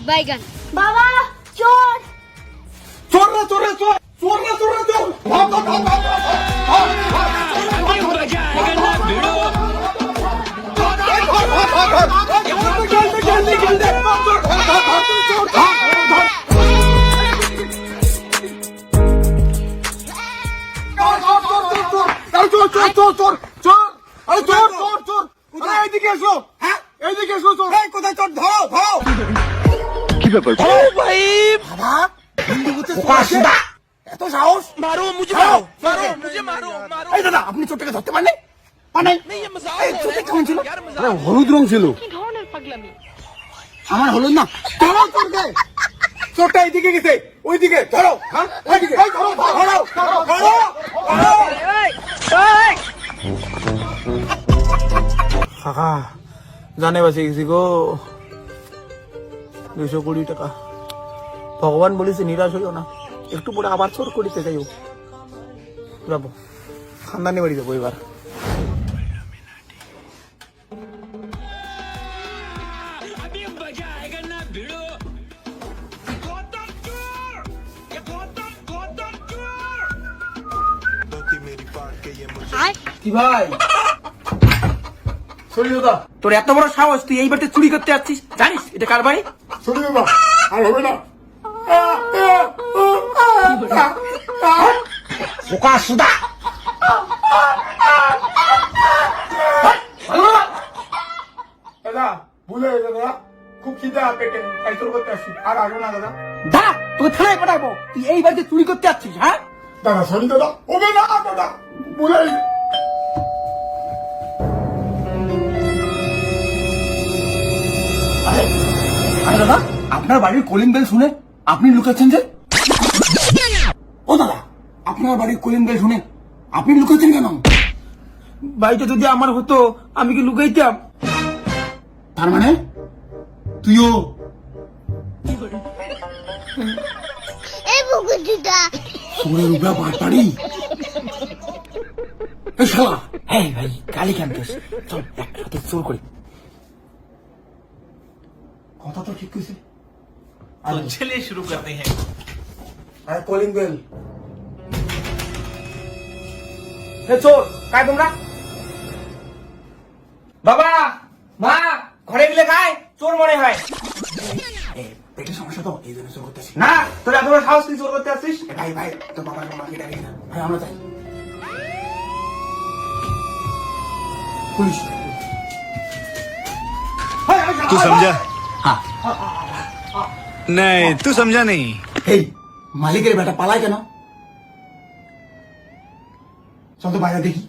বাইগান। বাবা চোর চোর না চোর না চোর চোর না চোর না চোর ভাগ ভাগ ভাগ ভাগ কোথায় চোর ধরো ধরো কি ব্যাপার ভাই বাবা হিন্দি বলতে এত সাহস मारो मुझे मारो मारो मुझे मारो मारो এই দাদা আপনি চোরটাকে ধরতে পারলেন মানে नहीं ये मजाक এই हो চোরটা रहा কেমন ছিল है यार मजाक আরে হলুদ রং ছিল की ধরনের পাগলামি আমার হলুদ না ধরো চোরকে চোরটা এইদিকে গেছে ওইদিকে ধরো হ্যাঁ ওইদিকে এই ধরো ধরো ধরো কাকা জানে বাঁচে গেছি গো 220 টাকা ভগবান বলেছে নিরাশ হইও না একটু পরে আবার চোর করিতে যাইও যাবো খানদানি বাড়ি যাবো এবার কি ভাই তোর এত বড় সাহস তুই এই বাড়িতে চুরি করতে যাচ্ছিস জানিস এটা কার বাড়ি চলে যাবা আর হবে না বোকা সুদা দাদা ভুলে গেছে দাদা খুব খিদে পেটে তাই তোর করতে আসি আর আসবো না দাদা দা তোকে থানায় পাঠাবো তুই এই বাড়িতে চুরি করতে যাচ্ছিস হ্যাঁ দাদা সরি দাদা হবে না দাদা ভুলে গেছে আরে দাদা আপনার বাড়ির কলিং বেল শুনে আপনি লুকাচ্ছেন যে ও দাদা আপনার বাড়ির কলিং বেল শুনে আপনি লুকাচ্ছেন কেন বাড়িটা যদি আমার হতো আমি কি লুকাইতাম তার মানে তুইও এই বুকুটা চোরের উপরা বাড়ি এই শালা হ্যাঁ ভাই গালি কানতেস চল একসাথে চোর করি কথা তো ঠিক কইছে तो चलिए शुरू करते हैं আরে কলিং বেল হে চোর কায় তোমরা বাবা মা ঘরে গেলে খায় চোর মনে হয় পেটের সমস্যা তো এই জন্য চোর করতে আসি না তোর এত বড় সাহস তুই চোর করতে আসছিস ভাই ভাই তোর বাবার মাকে ডাকি না ভাই আমরা যাই পুলিশ तू समझा नहीं तू समझा नहीं এই মালিকের বেটা পালায় কেন চল তো বাইরে দেখি